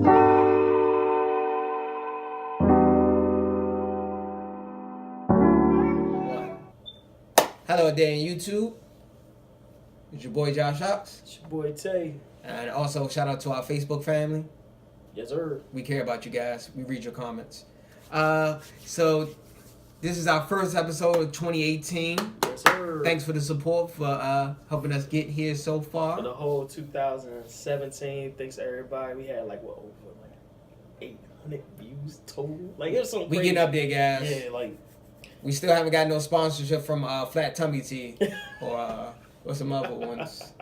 Hello there in YouTube. It's your boy Josh Hawks. It's your boy Tay. And also shout out to our Facebook family. Yes, sir. We care about you guys. We read your comments. So this is our first episode of 2018. Yes, sir. Thanks for the support for helping us get here so far. For the whole 2017, thanks to everybody. We had over 800 views total. It was something We crazy. getting up there, guys. Yeah, We still haven't got no sponsorship from Flat Tummy Tea or some other ones.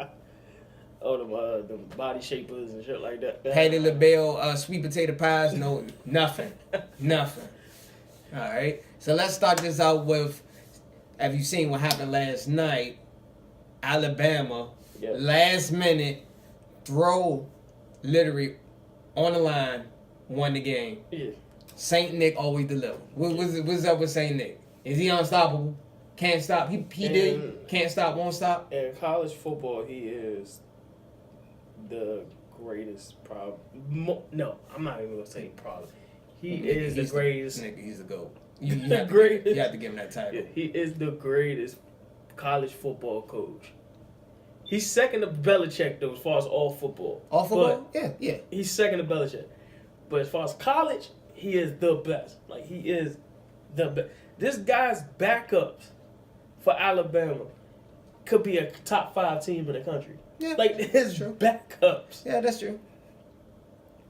the body shapers and shit like that. Patty LaBelle, sweet potato pies, no, nothing. Nothing. All right. So let's start this out with, have you seen what happened last night? Alabama, last minute, throw, literally, on the line, won the game. Yeah. Saint Nick always deliver. What's up with Saint Nick? Is he unstoppable? Can't stop. He did. Can't stop, won't stop. In college football, he is the greatest problem. No, I'm not even going to say problem. He's the greatest. Nigga, he's the GOAT. You You have to give him that title. Yeah, he is the greatest college football coach. He's second to Belichick, though, as far as all football. All football? Yeah. He's second to Belichick. But as far as college, he is the best. He is the best. This guy's backups for Alabama could be a top 5 team in the country. Yeah, his backups. Yeah, that's true.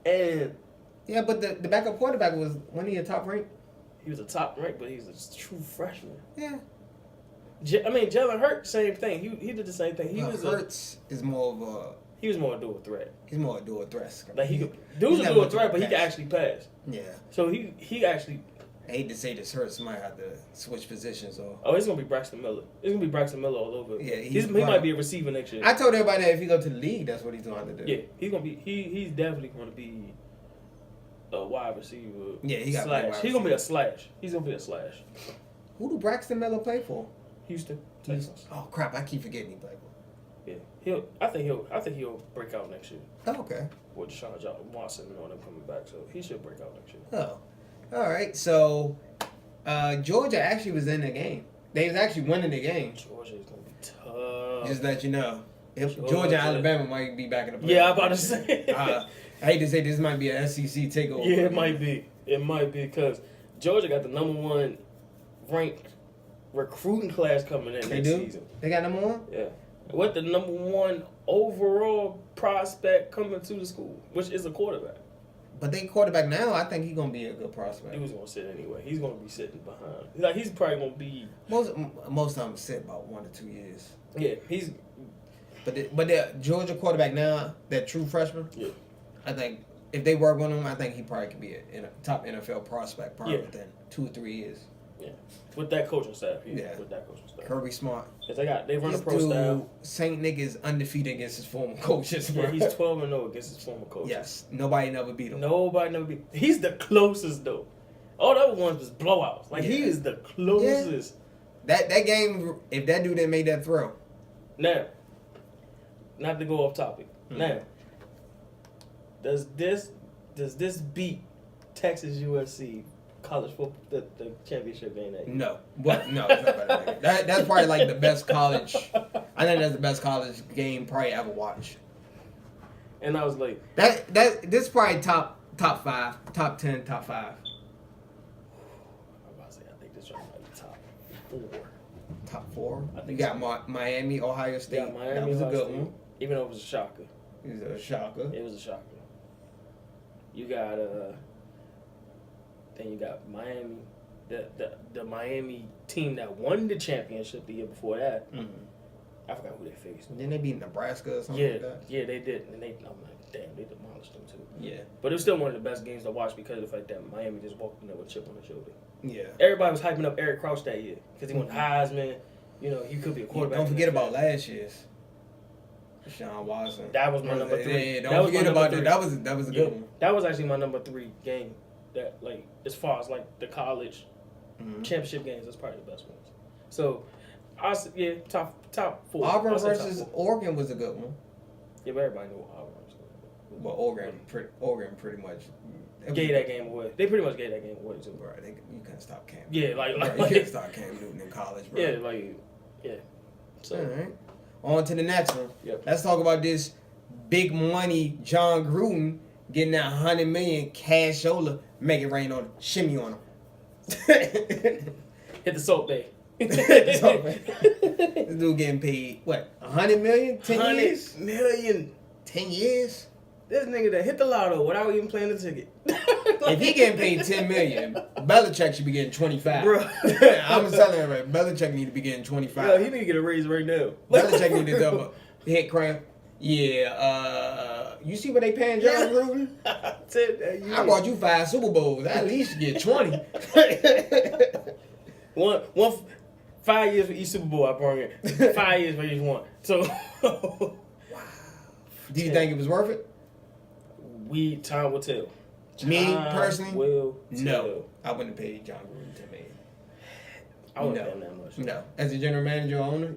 And yeah, but the backup quarterback wasn't he a top rank? he was a top rank, but he's a true freshman. Yeah. Jalen Hurts, same thing. He did the same thing. Hurts is more of a. He was more a dual threat. He's more a dual threat. He was a dual threat, but he could actually pass. Yeah. So he actually. I hate to say this, Hurts might have to switch positions or. Oh, it's gonna be Braxton Miller. It's gonna be Braxton Miller all over. Yeah, he might be a receiver next year. I told everybody that if he go to the league, that's what he's going to do. Yeah, he's gonna be. He's definitely gonna be a wide receiver. Yeah, he got slash. He's gonna be a slash. He's gonna be a slash. Who do Braxton Miller play for? Houston Texans. Oh crap! I keep forgetting he played for. Yeah, I think he'll break out next year. Oh, okay. With Deshaun Watson and all them coming back, so he should break out next year. Oh, all right. So, Georgia actually was in the game. They was actually winning the game. Georgia is gonna be tough. Just let you know, if Georgia and Alabama might be back in the play. Yeah, I'm about to say. I hate to say this might be an SEC takeover. Yeah, it might be. It might be because Georgia got the number 1 ranked recruiting class coming in next season. They got number 1? Yeah. With the number 1 overall prospect coming to the school, which is a quarterback. But they quarterback now, I think he's going to be a good prospect. He was going to sit anyway. He's going to be sitting behind. He's probably going to be... Most of them sit about 1 to 2 years. Yeah, he's... But the Georgia quarterback now, that true freshman, yeah, I think if they work on him, I think he probably could be a top NFL prospect probably within 2 or 3 years. Yeah, with that coaching staff. Yeah, with that coaching staff. Kirby Smart. Cause they run a pro style. Saint Nick is undefeated against his former coaches. Yeah, he's 12-0 against his former coaches. Yes, nobody never beat him. He's the closest though. All the other ones was blowouts. He is the closest. Yeah. That game, if that dude didn't make that throw. Now, not to go off topic. Mm-hmm. Now, does this beat Texas USC? College football, the championship game that year? No, what? No, it's not better than that. That's probably the best college. I think that's the best college game probably ever watched. And I was like, this is probably top 5, top 10, top 5. I'm about to say I think this might be top 4. Top 4. I think you got Miami, Ohio State. Yeah, Miami, that was Ohio a good State. one. Even though it was a shocker. It was a shocker. It was a shocker. You got then you got Miami, the Miami team that won the championship the year before that. Mm-hmm. I forgot who they faced. Didn't they beat Nebraska or something like that? Yeah, they did. And I'm like, damn, they demolished them too. Yeah. But it was still one of the best games to watch because of the fact that Miami just walked in there with a chip on their shoulder. Yeah. Everybody was hyping up Eric Crouch that year because he won Heisman. He could be a quarterback. Don't forget about last year's. Deshaun Watson. That was my number 3. Yeah, don't forget about that. That was a good one. That was actually my number 3 game. That as far as the college championship games, that's probably the best ones. So, top 4. Auburn versus Oregon was a good one. Yeah, but everybody knew Auburn was Well, Oregon pretty much gave that game away. They pretty much gave that game away too. Bro, you can't stop Cam. Yeah, You can't stop Cam Newton in college, bro. Yeah. So, all right. On to the next one. Yep. Let's talk about this big money Jon Gruden getting that $100 million cashola, make it rain on him, shimmy on him. Hit the soap day. This dude getting paid what? $100 million? 10 years? $100 million. 10 years? This nigga that hit the lotto without even playing the ticket. If he getting paid $10 million, Belichick should be getting 25. Bro. I'm telling you, right? Belichick need to be getting 25. Yo, he need to get a raise right now. Belichick need to double hit cramp. Yeah, you see what they paying Jon Gruden? I bought you 5 Super Bowls. At least you get 20. one 5 years for each Super Bowl I brought in. 5 years for each one. So wow. Do you think it was worth it? Time will tell. Me personally, will no. tell. I wouldn't have paid Jon Gruden $10 million. I wouldn't pay him that much. No, as a general manager or owner,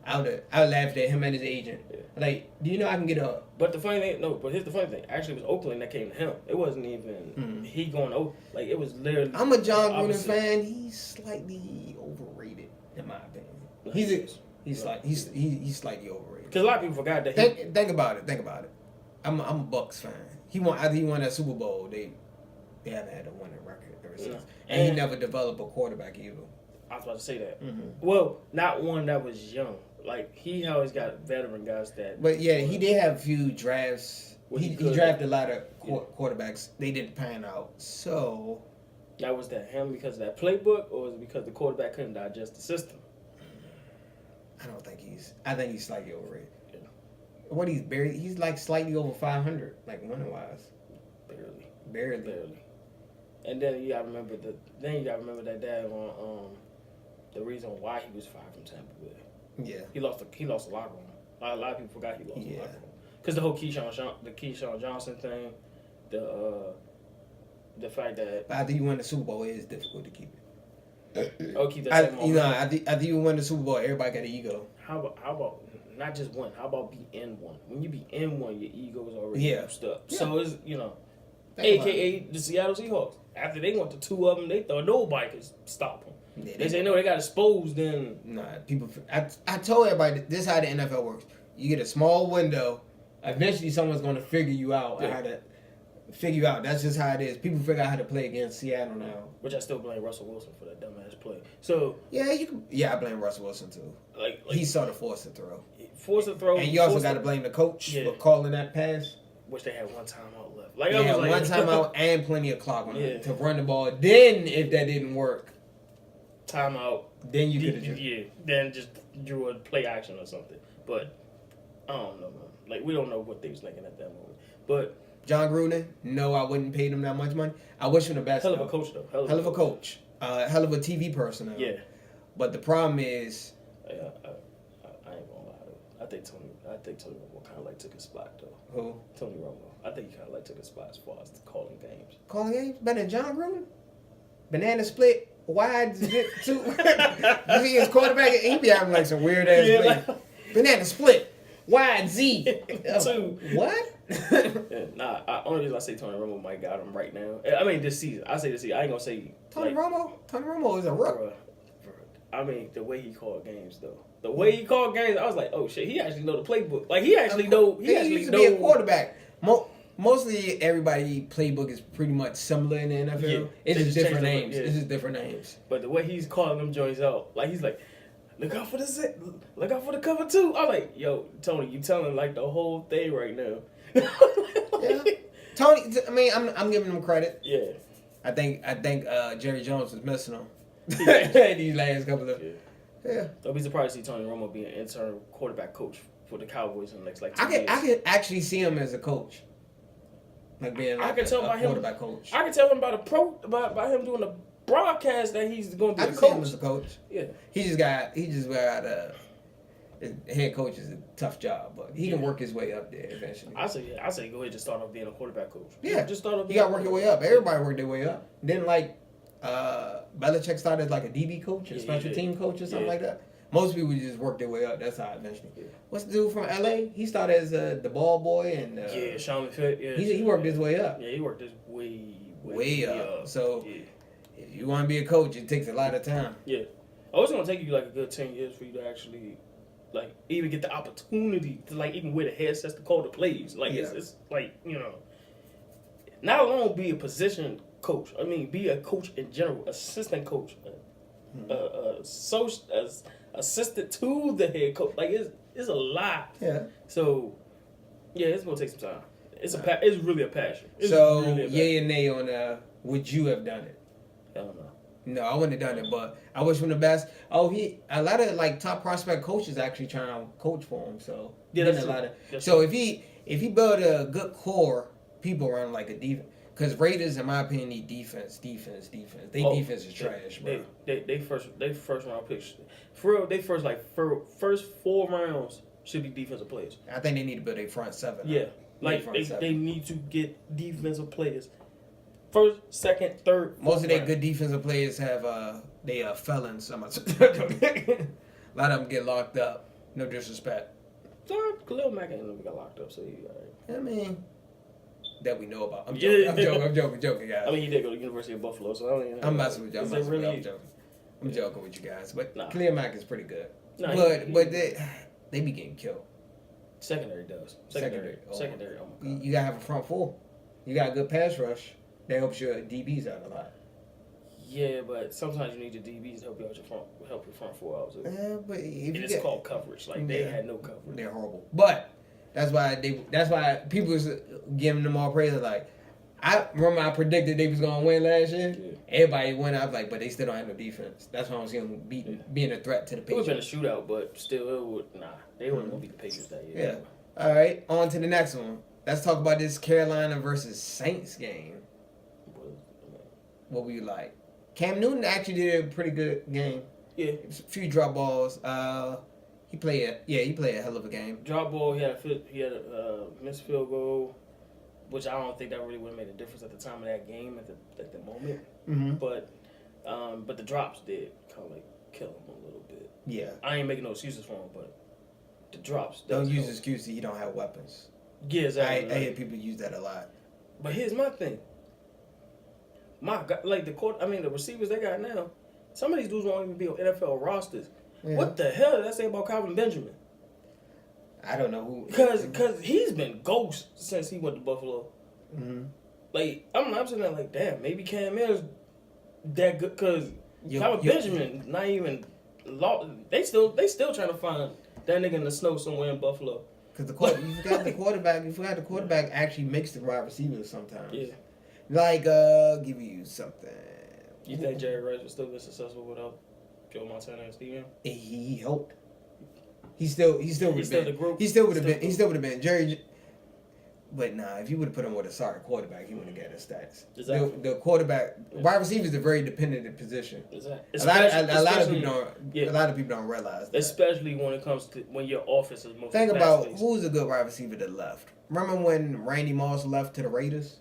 I would laughed at him and his agent. Yeah. Like, do you know I can get a? But the funny thing, here's the funny thing. Actually, it was Oakland that came to him. It wasn't even he going over. Like, it was literally. I'm a Jon Gruden fan. He's slightly overrated, in my opinion. No, he's slightly overrated. Because a lot of people forgot that. Think about it. I'm a Bucks fan. After he won that Super Bowl, they haven't had a winning record ever since, and he never developed a quarterback either. I was about to say that. Mm-hmm. Well, not one that was young. Like, he always got veteran guys that. But yeah, he did have a few drafts. He drafted a lot of quarterbacks. They didn't pan out. So now, was that him because of that playbook, or was it because the quarterback couldn't digest the system? I think he's slightly overrated. Yeah. What he's like slightly over 500, like winning wise. Barely. And then you gotta remember that dad on the reason why he was fired from Tampa Bay. Yeah. He lost a locker room. A lot of people forgot he lost a locker room. Because the whole Keyshawn Johnson thing, the fact that. But after you win the Super Bowl, it is difficult to keep it. Keep that same momentum. After you win the Super Bowl, everybody got an ego. How about not just one? How about be in one? When you be in one, your ego is already boosted up. Yeah. So it's AKA the Seattle Seahawks. After they went to 2 of them, they thought nobody could stop them. Yeah, they say no, they got exposed. Then I told everybody this is how the NFL works. You get a small window. Eventually, someone's going to figure you out. Yeah. How to figure you out. That's just how it is. People figure out how to play against Seattle now. Which I still blame Russell Wilson for that dumbass play. So I blame Russell Wilson too. Like he sort of forced to throw. And you also got to blame the coach for calling that pass. Which they had one timeout left. One timeout and plenty of clock on it to run the ball. Then if that didn't work, timeout. Then you could have then just drew a play action or something. But I don't know, man. Like, we don't know what they was thinking at that moment. But Jon Gruden, no, I wouldn't pay him that much money. I wish him the best. Hell of a coach, though. Hell of a coach. Hell of a TV person. Yeah. But the problem is, I ain't gonna lie though. I think Tony Romo kind of like took his spot though. Who? Tony Romo. I think he kind of like took his spot as far as calling games. Calling games better than Jon Gruden. Banana split, wide zip too. You see his quarterback, he be having like some weird ass plays. Banana split, wide Z. Two. What? Only reason I say Tony Romo might got him right now. I mean, this season. I say this season. I ain't gonna say Tony Romo. Tony Romo is a rook. I mean, the way he called games, though. The way he called games, I was like, oh shit, he actually know the playbook. Like he actually know. He used to be a quarterback. Mostly everybody playbook is pretty much similar in the NFL. Yeah, it's just different names. It's just different names. But the way he's calling them joints out, like he's like, look out for the cover 2. I'm like, yo, Tony, you telling like the whole thing right now. Yeah. Tony, I mean, I'm giving him credit. Yeah. I think Jerry Jones was missing him. These last couple of. Yeah. Don't be surprised to see Tony Romo be an intern quarterback coach for the Cowboys in the next 2 years. I can actually see him as a coach. Like being like a quarterback coach. I can tell him about him doing a broadcast that he's going to be a coach. I can see him as a coach. Yeah. He just got head coach is a tough job, but he can work his way up there eventually. I say go ahead and just start off being a quarterback coach. Yeah. Just start off. You got to work your way up. Everybody worked their way up. Then Belichick started like a DB coach, a special team coach or something like that. Most people just work their way up. That's how eventually. Yeah. What's the dude from LA? He started as the ball boy and Sean McPhee. Yeah, he worked his way up. Yeah, he worked his way up. So if you want to be a coach, it takes a lot of time. Yeah, it's gonna take you like a good 10 years for you to actually like even get the opportunity to like even wear the headsets to call the plays. Like it's like not alone be a position coach. I mean, be a coach in general, assistant coach, assistant to the head coach. Like it's a lot. Yeah. So it's gonna take some time. It's really a passion. It's so really yay and nay on would you have done it? I don't know. No, I wouldn't have done it, but I wish him the best. Oh, a lot of like top prospect coaches actually trying to coach for him. So that's a lot of. That's so if he build a good core, people around like a defense. Because Raiders, in my opinion, need defense. They defense is trash, bro. They first round picks. For real, they first 4 rounds should be defensive players. I think they need to build a front seven. Yeah, they need to get defensive players. First, second, third. Most of their good defensive players have they are felons. So much. A lot of them get locked up. No disrespect. Khalil Mack ain't never got locked up, so he all right. I mean, that we know about. I'm joking, guys. I mean, he did go to the University of Buffalo, so I don't even know. I'm messing with you. I'm joking. I'm joking with you guys, but Khalil Mack is pretty good. But they be getting killed. Secondary does. Secondary. Oh my God. You gotta have a front four. You got a good pass rush. That helps your DBs out a lot. Yeah, but sometimes you need your DBs to help you out help your front four out too. But if it's called coverage. Like they had no coverage. They're horrible. But that's why people was giving them all praise. Like I remember I predicted they was gonna win last year. Yeah. Everybody went out like, but they still don't have no defense. That's why I was seeing them being a threat to the Patriots. It would have been a shootout, but still they weren't gonna beat the Patriots that year. Yeah. Anyway. All right, on to the next one. Let's talk about this Carolina versus Saints game. What were you like? Cam Newton actually did a pretty good game. Yeah. A few drop balls. He played a hell of a game. Drop ball. He had a missed field goal, which I don't think that really would have made a difference at the time of that game at the moment. Mm-hmm. But the drops did kind of like kill him a little bit. Yeah. I ain't making no excuses for him, but the drops. Don't use the excuse that you don't have weapons. Yeah, exactly. I hear people use that a lot. But here's my thing. My God, like the receivers they got now, some of these dudes won't even be on NFL rosters. Yeah. What the hell did that say about Calvin Benjamin? I don't know who. Because he's been ghost since he went to Buffalo. Mm-hmm. Like I'm sitting there like, damn, maybe Cam is that good because Calvin Benjamin not even. They still trying to find that nigga in the snow somewhere in Buffalo. Because you forgot the quarterback. You forgot the quarterback actually makes the wide receivers sometimes. Yeah. Like, give you something. You think Jerry Rice would still be successful without Joe Montana and Steve Young? He helped. He still would have been. The group. He still would have been Jerry. But nah, if you would have put him with a sorry quarterback, he wouldn't get his stats. Exactly. The quarterback, wide receiver is a very dependent position. Exactly. A lot of people don't realize that. Especially when it comes to when your offense is most. Think about who's a good wide receiver that left. Remember when Randy Moss left to the Raiders?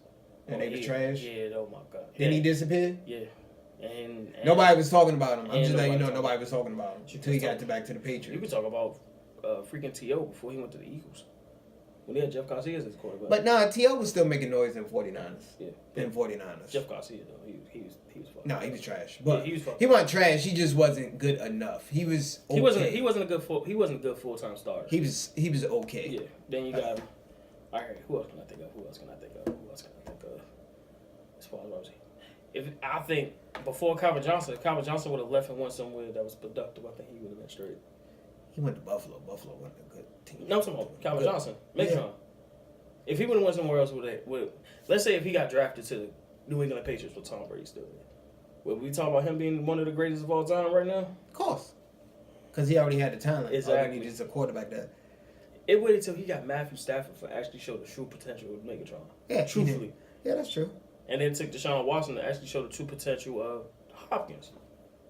And they was trash? Yeah, oh my God. Then he disappeared? Yeah. And nobody was talking about him. I'm just letting you know nobody was talking about him until he got back to the Patriots. You could talk about freaking T.O. before he went to the Eagles. When they had Jeff Garcia as his quarterback. But nah, T.O. was still making noise in 49ers. Yeah. In 49ers. Jeff Garcia, though, he was fucking. No, he was trash. But he was fucking. He wasn't trash. He just wasn't good enough. He was okay. He wasn't a good full-time starter. He was okay. Yeah. Then you got all right, who else can I think of? As far as I think before Calvin Johnson would have left and went somewhere that was productive, I think he would have been straight. He went to Buffalo. Buffalo wasn't a good team. No, I'm talking about Calvin Johnson. If he would have went somewhere else, let's say if he got drafted to the New England Patriots with Tom Brady still there, would we talk about him being one of the greatest of all time right now? Of course. Because he already had the talent. Exactly. All he needed is a quarterback that. It waited until he got Matthew Stafford for actually show the true potential of Megatron. Yeah, truthfully. Yeah, that's true. And then took Deshaun Watson to actually show the true potential of Hopkins.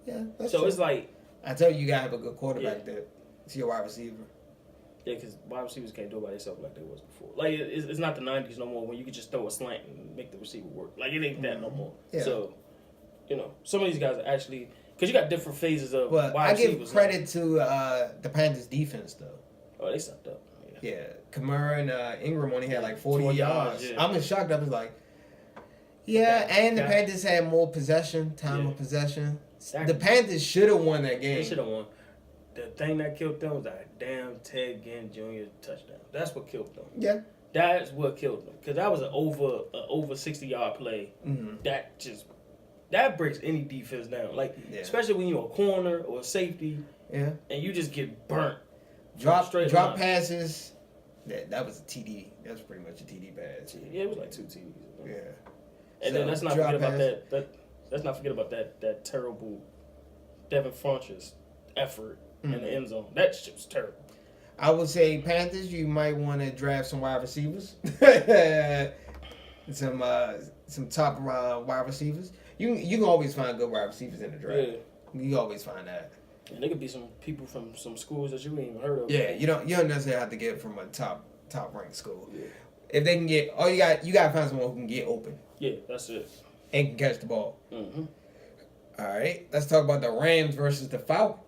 Yeah, that's true. So it's like I tell you gotta have a good quarterback that's your wide receiver. Yeah, because wide receivers can't do it by themselves like they was before. Like it's not the '90s no more when you could just throw a slant and make the receiver work. Like it ain't that no more. Yeah. So, some of these guys are actually Because you got different phases of But wide I give receivers. credit to the Panthers defense though. Oh, they sucked up. Yeah, Kamara and Ingram only had like 40 40 yards. yards, yeah. I'm shocked. I was like, yeah, and the Panthers had more possession, time of possession. Exactly. The Panthers should have won that game. They should have won. The thing that killed them was that damn Ted Ginn Jr. touchdown. That's what killed them. Yeah. That's what killed them. Because that was an over 60-yard play. Mm-hmm. That breaks any defense down. Like, especially when you're a corner or a safety. Yeah. And you just get burnt. Drop passes. That was a TD. That was pretty much a TD pass. Yeah, it was like 2 TDs. Yeah. And then let's not forget about let's not forget about that terrible Devin Funchess effort in the end zone. That shit was terrible. I would say Panthers, you might want to draft some wide receivers. some top wide receivers. You can always find good wide receivers in the draft. Yeah. You always find that. And there could be some people from some schools that you ain't even heard of. Yeah, you don't necessarily have to get from a top ranked school. Yeah. If they can get, you got to find someone who can get open. Yeah, that's it. And can catch the ball. Mm-hmm. All right, let's talk about the Rams versus the Falcons.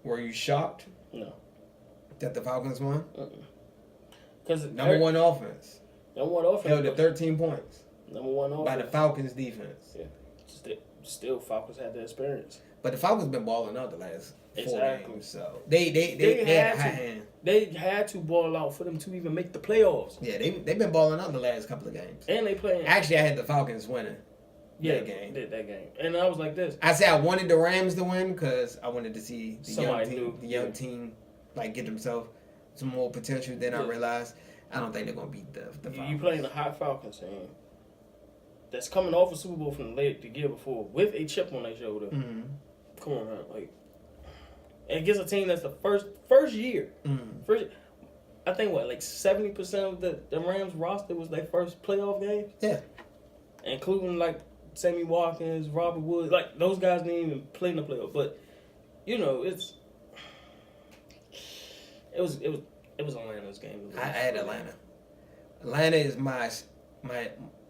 Were you shocked? No. That the Falcons won? Because number one offense. Number one offense. Held to 13 points. Number one offense. By the Falcons defense. Yeah. Still Falcons had the experience. But the Falcons been balling out the last 4 games, so they had a high hand. They had to ball out for them to even make the playoffs. Yeah, they've been balling out the last couple of games. And they playing. Actually, I had the Falcons winning. That game. And I was like this. I said I wanted the Rams to win because I wanted to see the young team like get themselves some more potential. Then I realized I don't think they're gonna beat the Falcons. You playing the hot Falcons team that's coming off a Super Bowl from the year before with a chip on their shoulder. Mm-hmm. Come on, man. Like, and against a team that's the first year. Mm-hmm. I think like 70% of the Rams roster was their first playoff game. Yeah, including like Sammy Watkins, Robert Woods, like those guys didn't even play in the playoff. But you know, it was Atlanta's game. I had Atlanta. Atlanta is my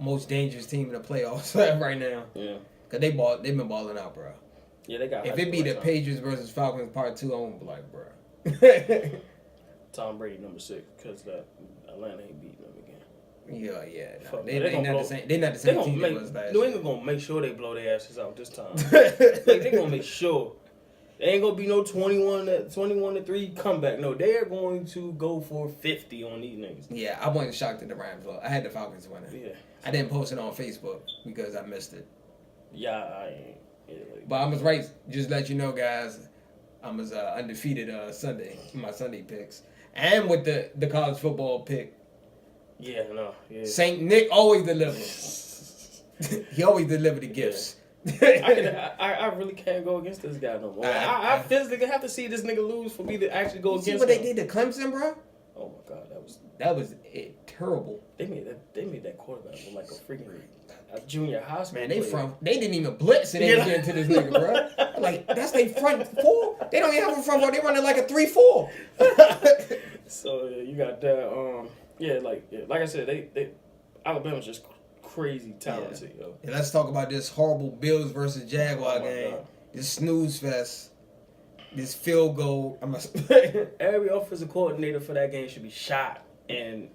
most dangerous team in the playoffs right now. Yeah, cause they've been balling out, bro. Yeah, they got. If it be the Patriots versus Falcons part 2, I'm gonna be like, bro. Tom Brady number 6, because Atlanta ain't beating them again. Yeah. No, they not the same. They not the same team they was last New England gonna make sure they blow their asses out this time. Like, they gonna make sure. They ain't gonna be no 21-3 comeback. No, they are going to go for 50 on these niggas. Yeah, I wasn't shocked at the Rams. I had the Falcons winning. Yeah. I didn't post it on Facebook because I missed it. Yeah, I ain't. Yeah, but I was right. Just let you know, guys. I was undefeated Sunday in my Sunday picks, and with the college football pick. Yeah, no. Yeah. Saint Nick always delivers. He always delivered the gifts. I really can't go against this guy no more. I physically have to see this nigga lose for me to actually go against him. See what they did to Clemson, bro? Oh my God, that was terrible. They made that quarterback look like a freaking junior high school. Man, they didn't even blitz and they get into this nigga, bro. Like that's their front four. They don't even have a front four. They running like a 3-4. So you got that. Like I said, they Alabama's just crazy talented, yo. And let's talk about this horrible Bills versus Jaguar game. God. This snooze fest. This field goal. Every offensive coordinator for that game should be shot. And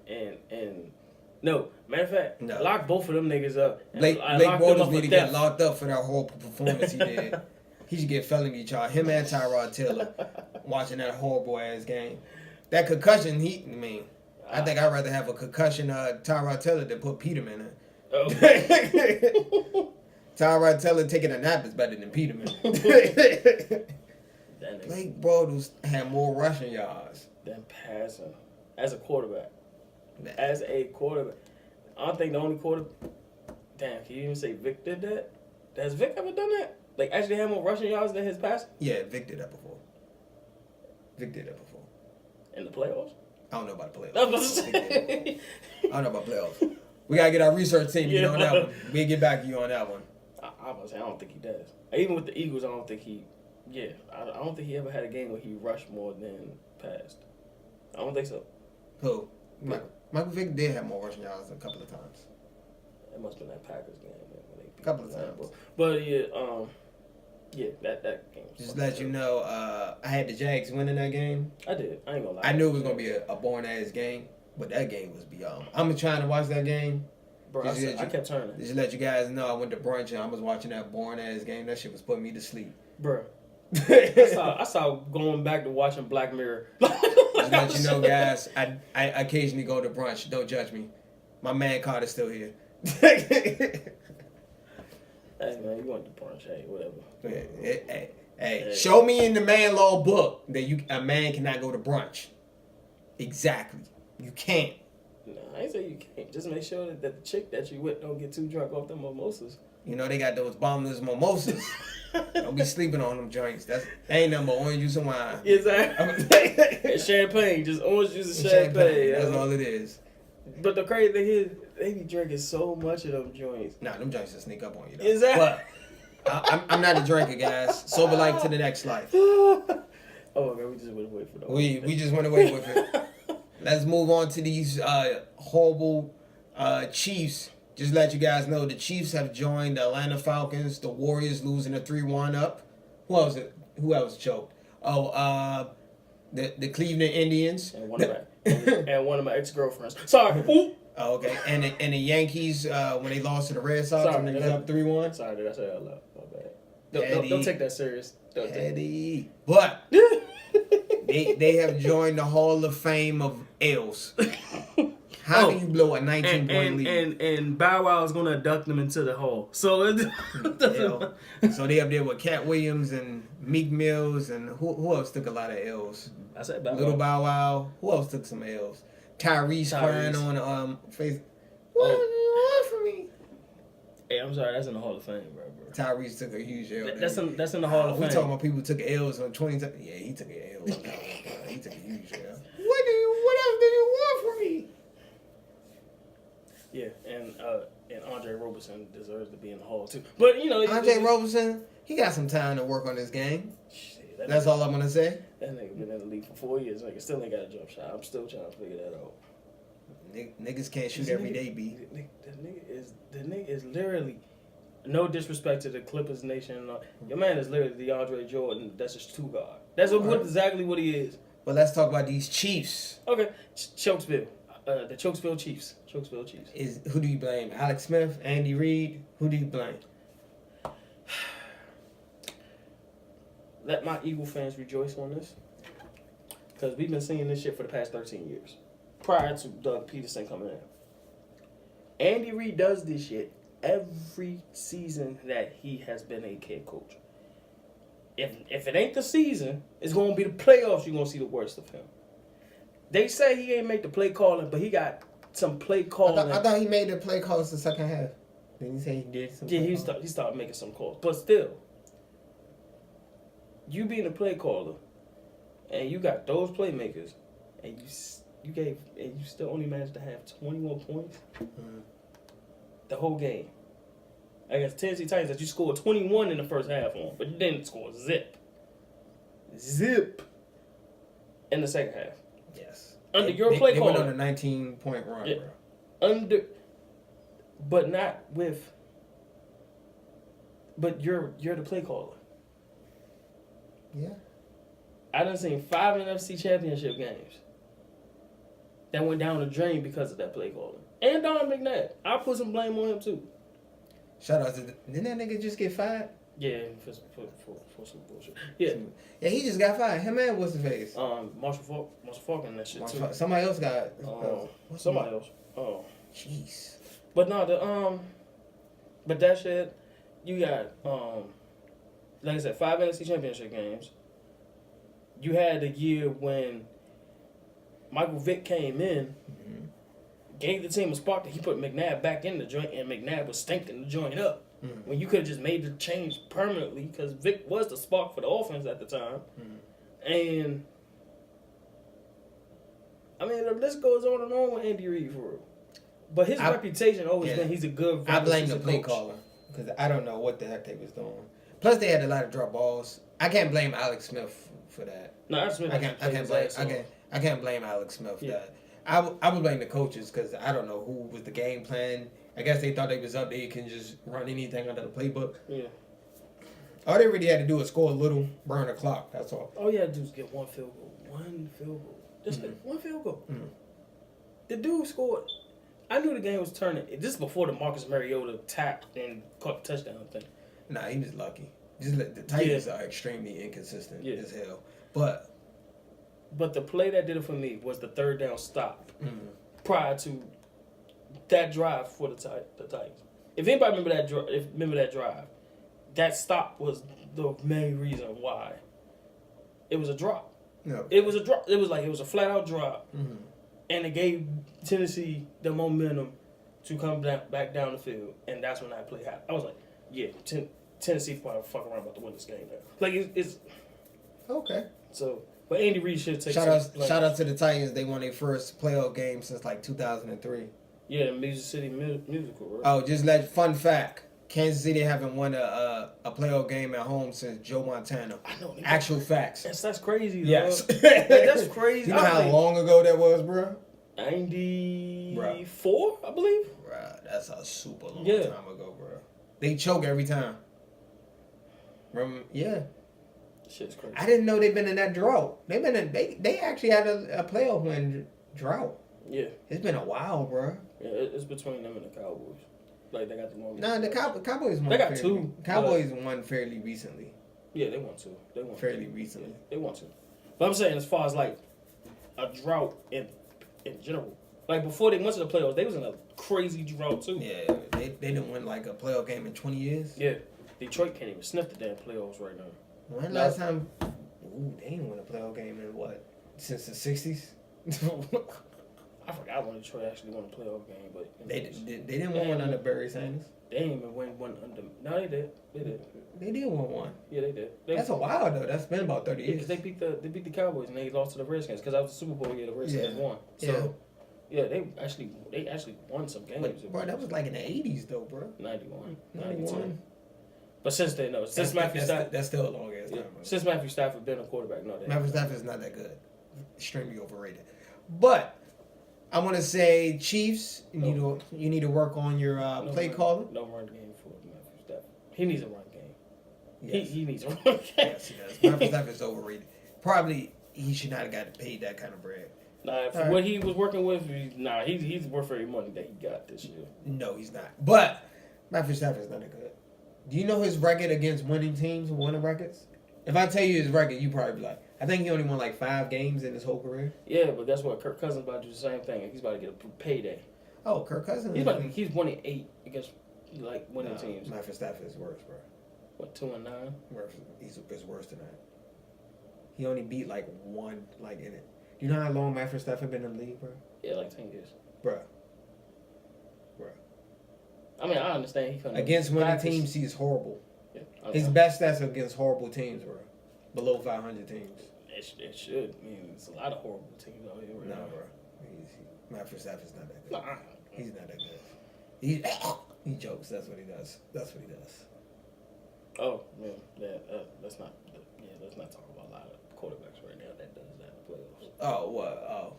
no, matter of fact, lock both of them niggas up. Blake Bortles need to get locked up for that horrible performance he did. He should get felony charge. Him and Tyrod Taylor watching that horrible ass game. That concussion, I think I'd rather have a concussion Tyrod Taylor than put Peterman in. Okay. Tyrod Taylor taking a nap is better than Peterman. Blake Bortles had more rushing yards than passing as a quarterback. As a quarterback, I don't think the only quarterback. Damn, can you even say Vic did that? Has Vic ever done that? Like actually have more rushing yards than his passing? Yeah, Vic did that before. In the playoffs? I don't know about the playoffs. I was about to say. I don't know about playoffs. We gotta get our research team to get on that one. We'll get back to you on that one. I was saying I don't think he does. Even with the Eagles, I don't think he. Yeah, I don't think he ever had a game where he rushed more than passed. I don't think so. Who? Michael Vick did have more rushing yards a couple of times. It must have been that Packers game when they beat a couple of times. But yeah, Yeah, that game. Just let you know, I had the Jags winning that game. I did. I ain't gonna lie. I knew it was gonna be a boring ass game, but that game was beyond. I'm trying to watch that game. Bro, I kept turning. Just let you guys know, I went to brunch and I was watching that boring ass game. That shit was putting me to sleep. Bro, I saw going back to watching Black Mirror. Just let you know, guys, I occasionally go to brunch. Don't judge me. My man Carter's still here. Hey man, you want to brunch? Hey, whatever. Hey, show me in the man law book that a man cannot go to brunch. Exactly, you can't. No, I ain't say you can't. Just make sure that the chick that you with don't get too drunk off the mimosas. You know they got those bottomless mimosas. Don't be sleeping on them joints. That ain't nothing but orange juice and wine. Exactly. And champagne, just orange juice and champagne. That's all it is. But the crazy thing is, they be drinking so much of them joints. Nah, them joints will sneak up on you. Though. Exactly. But I'm not a drinker, guys. Sober life to the next life. Oh man, we just went away from that. We just went away with it. Let's move on to these horrible Chiefs. Just let you guys know the Chiefs have joined the Atlanta Falcons. The Warriors losing a 3-1 up. Who else choked? Oh, the Cleveland Indians. And one of my ex-girlfriends. Sorry. Ooh. Oh, okay. And the Yankees when they lost to the Red Sox and they was up 3-1. Sorry, did I say that out loud? My bad. Don't take that serious. Eddie. But they have joined the Hall of Fame of L's. How do you blow a 19-point lead? And Bow Wow is going to abduct them into the hall. So so they up there with Cat Williams and Meek Mills and who else took a lot of L's? I said Bow Wow. Little Bow Wow. Who else took some L's? Tyrese crying on face. What do you want from me? Hey, I'm sorry. That's in the Hall of Fame, bro. Tyrese took a huge L. That's in the Hall of Fame. We talking about people who took L's on 20 times. Yeah, he took an L. He took a huge L. What else do you want from me? Yeah, and Andre Roberson deserves to be in the Hall too. But you know, Andre Roberson, he got some time to work on this game. Shit, that's all I'm gonna say. That nigga been in the league for 4 years. Nigga still ain't got a jump shot. I'm still trying to figure that out. Niggas can't shoot every day, B. The nigga is literally, no disrespect to the Clippers nation. Your man is literally DeAndre Jordan. That's just two guard. That's exactly what he is. But let's talk about these Chiefs. Okay, Chokesville. The Chokesville Chiefs. Who do you blame? Alex Smith, Andy Reid? Who do you blame? Let my Eagle fans rejoice on this, because we've been seeing this shit for the past 13 years, prior to Doug Peterson coming in. Andy Reid does this shit every season that he has been a head coach. If it ain't the season, it's going to be the playoffs. You're going to see the worst of him. They say he ain't make the play calling, but he got some play calling. I thought he made the play calls the second half. Didn't he say he did some? Yeah, he started making some calls. But still, you being a play caller, and you got those playmakers, and you still only managed to have 21 points the whole game against Tennessee Titans that you scored 21 in the first half on, but you didn't score zip in the second half. Yes. Under your play they caller. They went on a 19-point run, bro. But not with. But you're the play caller. Yeah. I done seen 5 NFC Championship games that went down the drain because of that play calling. And Don McNabb. I put some blame on him too. Shout out to didn't that nigga just get fired? Yeah, for some bullshit. Yeah. Yeah, he just got fired. Him and what's his face? Marshall Falk and that shit too. Somebody else got somebody else. Oh. Jeez. But no, but that shit, you got like I said, 5 NFC Championship games. You had the year when Michael Vick came in, gave the team a spark that he put McNabb back in the joint, and McNabb was stinking the joint up. When you could have just made the change permanently, because Vic was the spark for the offense at the time. And I mean, the list goes on and on with Andy Reid for real. But his reputation always been he's a good. I blame the play caller because I don't know what the heck they was doing. Plus, they had a lot of drop balls. I can't blame Alex Smith for that. No, Alex Smith. I can't blame Alex Smith for that. I would blame the coaches because I don't know who was the game plan. I guess they thought they was up. They can just run anything under the playbook. Yeah. All they really had to do was score a little, burn the clock. That's all. All you had to do was get one field goal. One field goal. Just one field goal. The dude scored. I knew the game was turning. This is before the Marcus Mariota tapped and caught the touchdown thing. Nah, he was lucky. Just the Titans are extremely inconsistent as hell. But the play that did it for me was the third down stop prior to that drive for the Titans. If anybody remember that drive, that stop was the main reason why. It was a drop. No. It was a drop. It was a flat out drop, and it gave Tennessee the momentum to come back down the field, and that's when that play happened. I was like, yeah, Tennessee probably fuck around about to win this game now. Like it's okay. So, but Andy Reid should take shout out to the Titans. They won their first playoff game since like 2003. Yeah, Music City Musical, right? Oh, fun fact. Kansas City haven't won a playoff game at home since Joe Montana. I know. Actual facts. That's crazy, though. Yes. That's crazy. You know how long ago that was, bro? 94, I believe. Bruh, that's a super long time ago, bro. They choke every time. Yeah. Shit's crazy. I didn't know they've been in that drought. They actually had a playoff win drought. Yeah. It's been a while, bro. Yeah, it's between them and the Cowboys. Like, they got the longest. Nah, the Cowboys won. They got two. Cowboys won fairly recently. Yeah, they won two. They won fairly recently. Yeah, they won two. But I'm saying, as far as like a drought in general, like before they went to the playoffs, they was in a crazy drought too. Yeah, they didn't win like a playoff game in 20 years. Yeah, Detroit can't even sniff the damn playoffs right now. When last time? Ooh, they didn't win a playoff game in what? Since the 60s. I forgot when Detroit actually won a playoff game, but they didn't win one under Barry Sanders. They didn't even win one under. No, they did. They did win one. Yeah, they did. That's a while though. That's been about 30 years. Because they beat the Cowboys and they lost to the Redskins. Because that was the Super Bowl year the Redskins won. So yeah, they actually won some games. Bro, that was like in the 80s though, bro. 91. But since then, no. Since Matthew Stafford, that's still a long ass time. Since Matthew Stafford been a quarterback, no. Matthew Stafford's not that good. Extremely overrated. But I want to say, Chiefs, you need to work on your play calling. No run game for Matthew Stafford. He needs a run game. Yes. He needs a run game. Yes, he does. Matthew Stafford's overrated. Probably he should not have got paid that kind of bread. Nah, for what he was working with, he's worth every money that he got this year. No, he's not. But Matthew Stafford's not that good. Do you know his record against winning teams, winning records? If I tell you his record, you probably be like, I think he only won like 5 games in his whole career. Yeah, but that's what Kirk Cousins about to do the same thing. He's about to get a payday. Oh, Kirk Cousins? He's winning 8 against like winning teams. Matthew Stafford is worse, bro. What, 2-9? It's worse than that. He only beat like one, like in it. Do you know how long Matthew Stafford been in the league, bro? Yeah, like 10 years. Bro. I mean, I understand he couldn't. Against winning teams, he's horrible. Yeah, his best stats are against horrible teams, bro. Below 500 teams. It should. I mean, it's a lot of horrible teams out here right now. Bro. Matthew Stafford's not that good. Nah. He's not that good. He jokes. That's what he does. Oh, man. Let's not talk about a lot of quarterbacks right now that does that in the playoffs. Oh, what? Oh.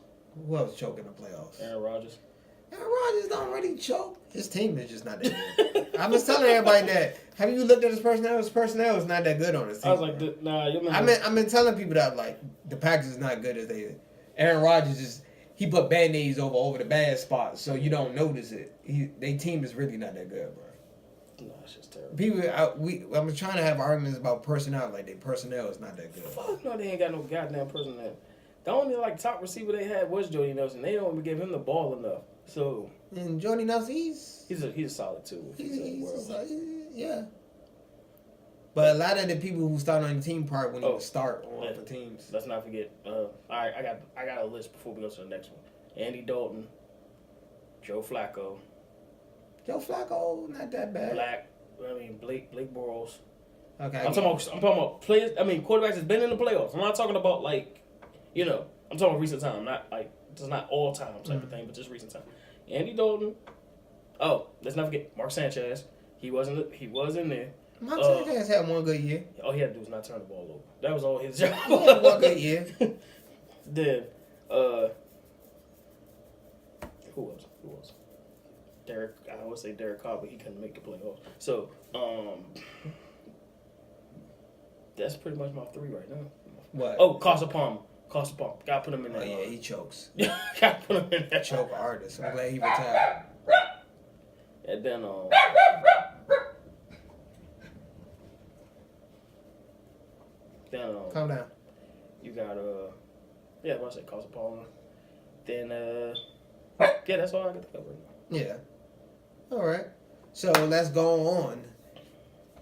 Who else choking in the playoffs? Aaron Rodgers. Aaron Rodgers don't really choke. His team is just not that good. I was telling everybody that. Have you looked at his personnel? His personnel is not that good on his team. I was like, nah, you're not. I've been telling people that like the Packers is not good as they. Aaron Rodgers he put band-aids over the bad spots, so you don't notice it. Their team is really not that good, bro. Nah, it's just terrible. People, I'm trying to have arguments about personnel. Like their personnel is not that good. Fuck no, they ain't got no goddamn personnel. The only like top receiver they had was Jordy Nelson. They don't even give him the ball enough. So and Jordy Nelson, he's a solid too. Yeah. But a lot of the people who start on the team part when you start on the teams. Let's not forget. All right, I got a list before we go to the next one. Andy Dalton, Joe Flacco. Joe Flacco, not that bad. Blake Bortles. Okay. I'm talking about players. I mean, quarterbacks that's been in the playoffs. I'm not talking about like, I'm talking about recent time, not like it's not all time type of thing, but just recent time. Andy Dalton. Oh, let's not forget Mark Sanchez. He was in there. Mark Sanchez had one good year. All he had to do was not turn the ball over. That was all his job. He had one good year. Then, who else? I would say Derek Carr, but he couldn't make the playoffs. So, That's pretty much my 3 right now. What? Oh, Carson Palmer. Gotta put him in there. Oh, yeah, he chokes. Gotta put him in there. Choke artist. I'm glad he retired. And then, Calm down. you got, I say Carson Palmer. Then, yeah, that's all I got to cover. Yeah. All right. So let's go on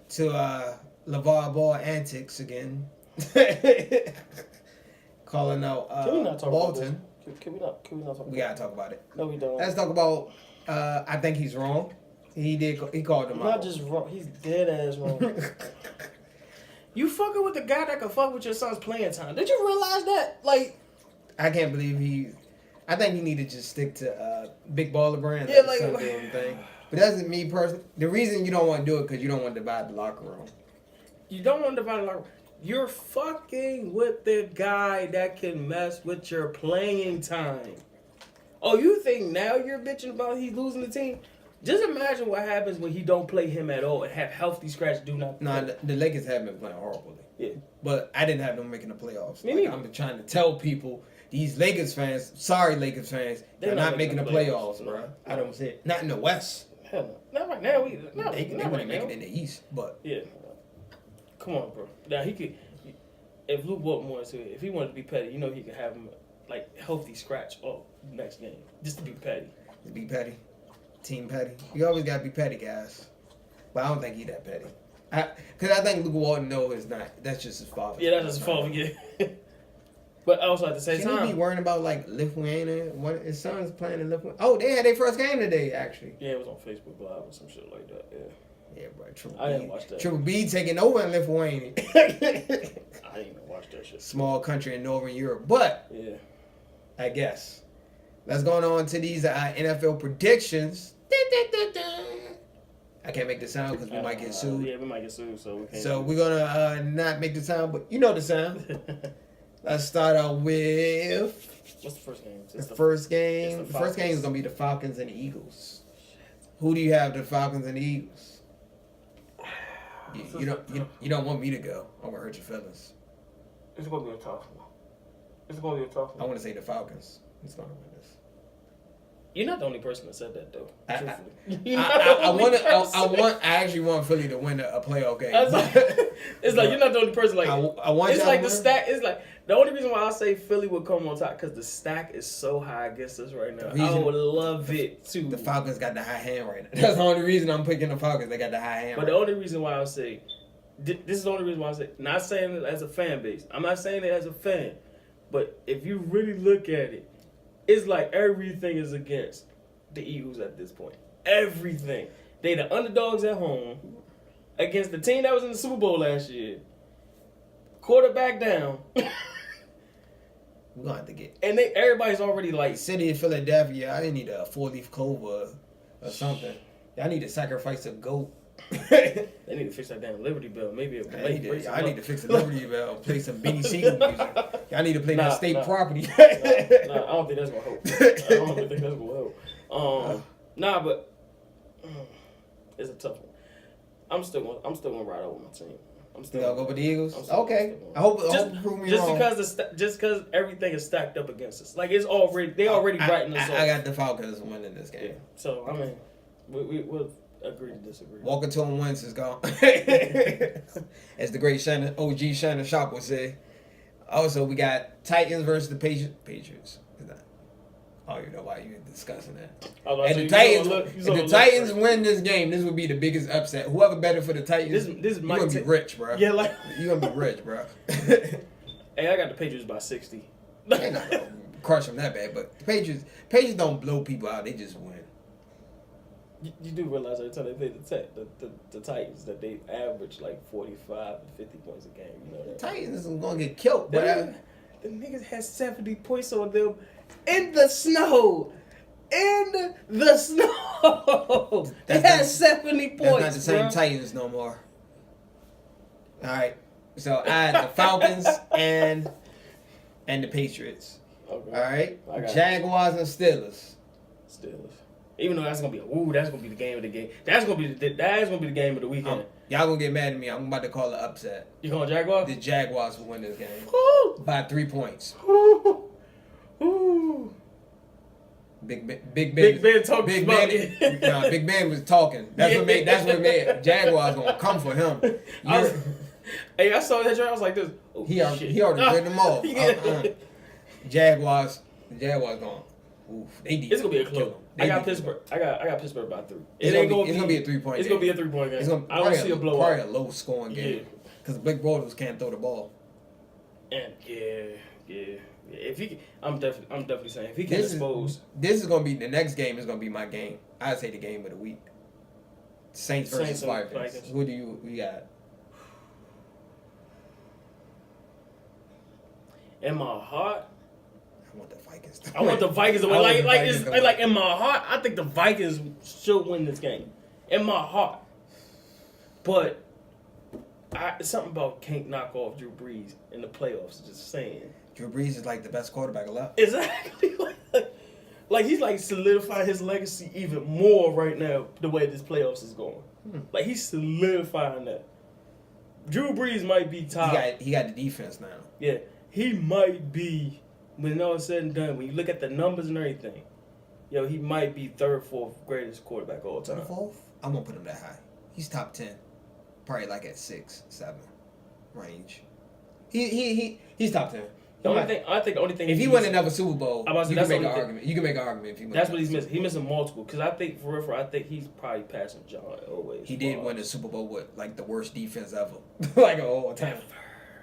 to LeVar Ball antics again. Calling out Can we not talk Bolton. about this? Can we not talk about We gotta talk about it. No, we don't. Let's talk about. I think he's wrong. He called him out. Not just wrong. He's dead ass wrong. You fucking with the guy that can fuck with your son's playing time. Did you realize that? Like, I can't believe I think he need to just stick to big baller brand. Yeah, like thing. But that's me personally. The reason you don't want to do it because you don't want to divide the locker room. you don't want to divide the locker room. You're fucking with the guy that can mess with your playing time. Oh, you think now you're bitching about he's losing the team? Just imagine what happens when he don't play him at all and have healthy scratch do not play. Nah, the Lakers have been playing horribly. Yeah. But I didn't have them making the playoffs. Me neither. I'm trying to tell people, these Lakers fans, sorry Lakers fans, they're not making the playoffs, bro. No. I don't see it. Not in the West. Hell no. Not right now either. No, They not want right to make now. it in the East, but Yeah. Come on, bro. Now he could. If Luke Walton wanted to, if he wanted to be petty, you know he could have him like healthy scratch next game just to be petty. be petty. Team petty. You always got to be petty, guys. But I don't think he that petty. Because I think Luke Walton, no, is not. That's just his father. Yeah, that's his fault. Yeah. But also at the same Can time, he be worrying about like Lithuania? His son's playing in Lithuania. Oh, they had their first game today, actually. yeah, it was on Facebook Live or some shit like that. Yeah. Yeah, bro. Triple I B. didn't watch that. Triple B taking over in Lithuania. I didn't even watch that shit. Small country in Northern Europe. But, Yeah. I guess. Let's go on to these NFL predictions. I can't make the sound because we might get sued. Yeah, we might get sued, so we can't. So we're going to not make the sound, but you know the sound. Let's start out with What's the first game? the first game. it's The the first game is Falcons. going to be the Falcons and the Eagles. Who do you have, the Falcons and the Eagles? You don't want me to go. I'm going to hurt your feelings. It's gonna be a tough one. It's gonna be a tough I one. want to say the Falcons. It's going to win this. You're not the only person that said that though. I You're not the only person. I actually want Philly to win a playoff game. It's like you're not the only person. Like I want it's y'all like to the win. stack. It's like the only reason why I say Philly would come on top because the stack is so high against us right now. I would love it too. The Falcons got the high hand right now. That's the only reason I'm picking the Falcons. They got the high hand. But the only reason why I say this is the only reason why I say not saying it as a fan base. I'm not saying it as a fan, but if you really look at it, it's like everything is against the Eagles at this point. Everything. They the underdogs at home against the team that was in the Super Bowl last year. Quarterback down. We're going to have to get And everybody's already like City of Philadelphia. I need a 4-leaf clover or something. I need to sacrifice a goat. they need to fix that damn Liberty Bell. Maybe it I need to fix the Liberty Bell. Play some Benny Siegel music. I need to play that state property. Nah, I don't think that's gonna help. I don't think that's gonna help. But it's a tough one. I'm still gonna ride out with my team. I'm still You gonna go with the Eagles? I'm still Okay. going. I hope you prove me wrong. Just because everything is stacked up against us, like it's already writing us off. I got the Falcons winning this game. Yeah. So I mean, we'll agree to disagree. Walking to him once is gone. As the great OG Shannon Sharp would say. Also, we got Titans versus the Patriots. Oh, you know why you're discussing that. And the Titans win this game, this would be the biggest upset. Whoever betted for the Titans, this you're going to be rich, bro. Yeah, like You're going to be rich, bro. Hey, I got the Patriots by 60. They're not going to crush them that bad, but the Patriots don't blow people out. They just win. You do realize every time they play the Titans that they average like 45 to 50 points a game. You know that? Titans is going to get killed, bro. The niggas had 70 points on them in the snow. In the snow. They had 70 points. That's not the same Titans no more. All right. So I had the Falcons and the Patriots. Okay. All right. I got Jaguars and Steelers. Steelers. Even though that's gonna be the game of the game. That's gonna be the game of the weekend. Y'all gonna get mad at me. I'm about to call it upset. You going Jaguars? The Jaguars will win this game Ooh. by 3 points. Ooh. Ooh. Big Ben talking Big about Ben, it. nah, Big Ben was talking. That's what made Jaguars gonna come for him. Hey, I saw that. I was like this. Oh, He already written them off. Jaguars going. Oof, they deep. It's gonna be a close. I got Pittsburgh. I got Pittsburgh by 3. It's gonna be a 3-point. It's gonna be a 3-point game. It's gonna I don't see a blowout. Probably a low scoring game. Because Blake Bortles can't throw the ball. And yeah. If he, I'm definitely saying if he can expose. This is gonna be the next game. Is gonna be my game. I'd say the game of the week. Saints versus Vikings. Who do you got? In my heart, I want the Vikings. I want the Vikings to win. Like in my heart, I think the Vikings should win this game. In my heart, but something about can't knock off Drew Brees in the playoffs. Just saying. Drew Brees is like the best quarterback alive. Exactly. Like he's like solidifying his legacy even more right now. The way this playoffs is going, like he's solidifying that. Drew Brees might be top. He got the defense now. Yeah, he might be. When all is said and done, when you look at the numbers and everything, he might be third, fourth greatest quarterback of all time. Fourth? I'm gonna put him that high. He's top 10, probably like at 6, 7 range. He's top 10. I think the only thing if he win another Super Bowl, you can make an argument. You can make an argument if he wins. That's what he's missing. He's missing multiple because I think for real, I think he's probably passing John Elway. He did win the Super Bowl with like the worst defense ever, like of all time.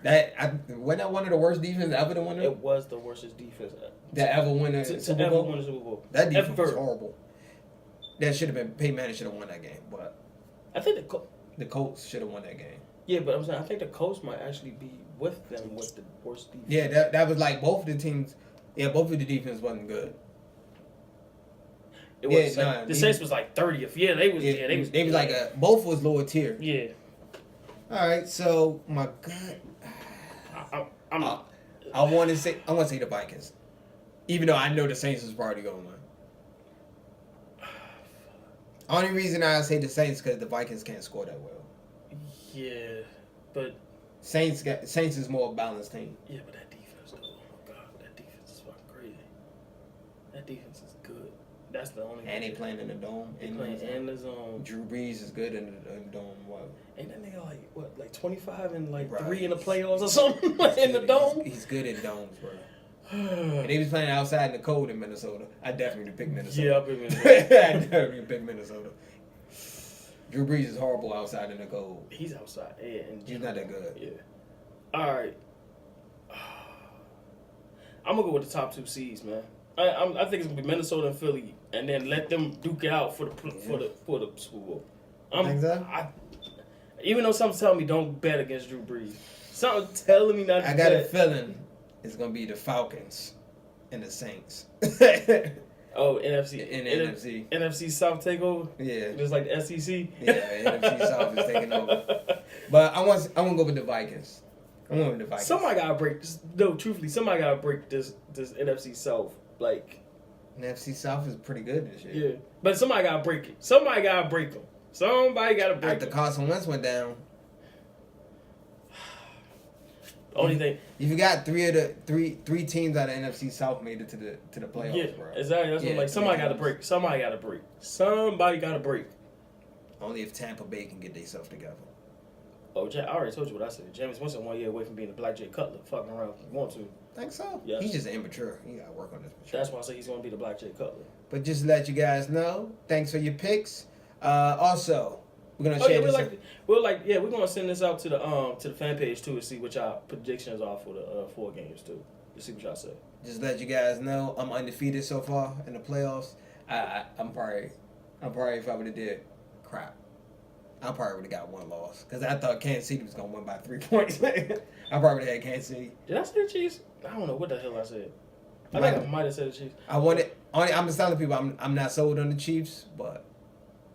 Wasn't that one of the worst defenses ever to win it? It was the worst defense that ever won a Super Bowl. Win a Super Bowl. That defense was horrible. That should have been Peyton Manning should have won that game, but I think the Colts should have won that game. Yeah, but I'm saying I think the Colts might actually be with them with the worst defense. Yeah, that was like both of the teams. Yeah, both of the defense wasn't good. It was the Saints was like 30th. Yeah, they was. They was like both was lower tier. Yeah. All right, so my God, I want to say the Vikings, even though I know the Saints is probably going to win. Only reason I say the Saints because the Vikings can't score that well. Yeah, but Saints is more balanced team. Yeah, but that defense though, oh my God, that defense is fucking crazy. That defense is good. That's the only. And they playing in the dome. They playing in the zone. Drew Brees is good in the dome. What? Ain't that nigga like 25 and like 3 in the playoffs or something in the dome? He's good in domes, bro. And they was playing outside in the cold in Minnesota. I definitely pick Minnesota. Yeah, I pick Minnesota. I definitely pick Minnesota. Drew Brees is horrible outside in the cold. He's outside. Yeah, he's not that good. Yeah. All right. I'm gonna go with the top 2 seeds, man. I think it's gonna be Minnesota and Philly, and then let them duke it out for the Super Bowl. Think so? Even though something's telling me don't bet against Drew Brees, something's telling me not to bet. I got a feeling it's gonna be the Falcons and the Saints. Oh, NFC. NFC. NFC South takeover? Yeah. Just like the SEC? Yeah, NFC South is taking over. But I want to go with the Vikings. I'm going with the Vikings. Somebody got to break this. No, truthfully, somebody got to break this NFC South. Like, NFC South is pretty good this year. Yeah. But somebody got to break it. Somebody got to break them. Somebody got to break them. After Carson Wentz went down. Only thing, if you got three teams out of NFC South made it to the playoffs, bro. Exactly. That's what, like somebody got to break. Somebody got to break. Somebody got to break. Only if Tampa Bay can get themselves together. Oh, I already told you what I said. Jameis Winston 1 year away from being a Black Jay Cutler. Fucking around if you want to. Think so? Yeah. He's just immature. He got to work on this. That's why I say he's going to be the Black Jay Cutler. But just to let you guys know, thanks for your picks. Also, we're gonna share this. We're gonna send this out to the fan page too to see what y'all predictions are for the 4 games too. To see what y'all say. Just let you guys know, I'm undefeated so far in the playoffs. I'm probably if I would have did crap, I probably would have got 1 loss because I thought Kansas City was gonna win by 3 points. I probably would have had Kansas City. Did I say the Chiefs? I don't know what the hell I said. I think I might have said the Chiefs. I'm just telling people I'm not sold on the Chiefs, but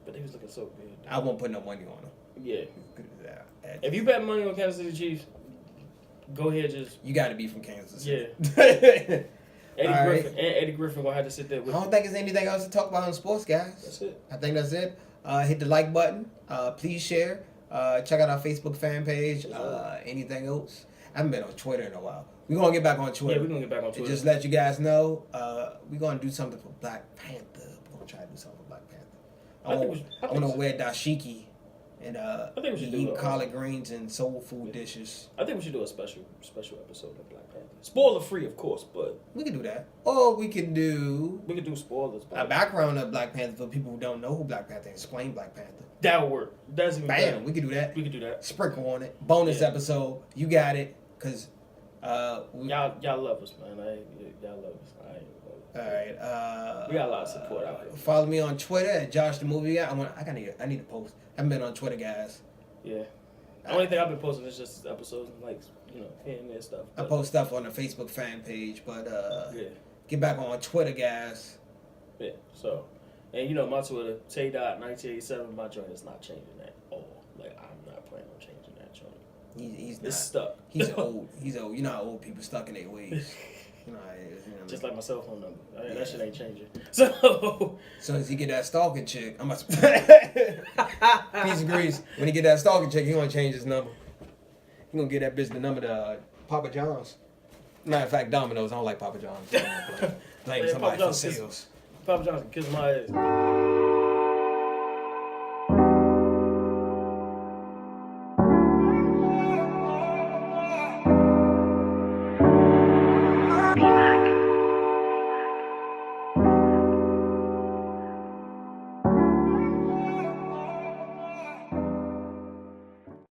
they was looking so good. I won't put no money on them. Yeah. If you bet money on Kansas City Chiefs, go ahead. You got to be from Kansas City. Yeah. Eddie Griffin will have to sit there with. I don't think there's anything else to talk about in sports, guys. That's it. I think that's it. Hit the like button. Please share. Check out our Facebook fan page. Anything else? I haven't been on Twitter in a while. We're going to get back on Twitter. Yeah, we're going to get back on Twitter. And just let you guys know, we're going to do something for Black Panther. We're going to try to do something for Black Panther. I want to wear dashiki and eat collard greens and soul food dishes. I think we should do a special episode of Black Panther. Spoiler free, of course, but we can do that. Or we can do spoilers. A background of Black Panther for people who don't know who Black Panther is. Explain Black Panther. That would work. That's even better. We can do that. We can do that. Sprinkle on it. Bonus episode. You got it. Cause y'all love us, man. Y'all love us. All right. We got a lot of support out here. Follow me on Twitter at Josh the Movie Guy. I need to post. I haven't been on Twitter, guys. Yeah. The only thing I've been posting is just episodes and like here and there stuff. I post stuff on the Facebook fan page, but get back on Twitter, guys. Yeah. So, and my Twitter Tay.1987. My joint is not changing at all. Like I'm not planning on changing that joint. He's not. It's stuck. He's old. He's old. You know how old people stuck in their ways. You know how it is. Just like my cell phone number. That shit ain't changing. So soon as he get that stalking chick, I'm about to piece of grease. When he get that stalking chick, he gonna change his number. He gonna get that bitch the number to Papa John's. Matter of fact, Domino's. I don't like Papa John's. Blame somebody for sales. Papa John's can kiss my ass.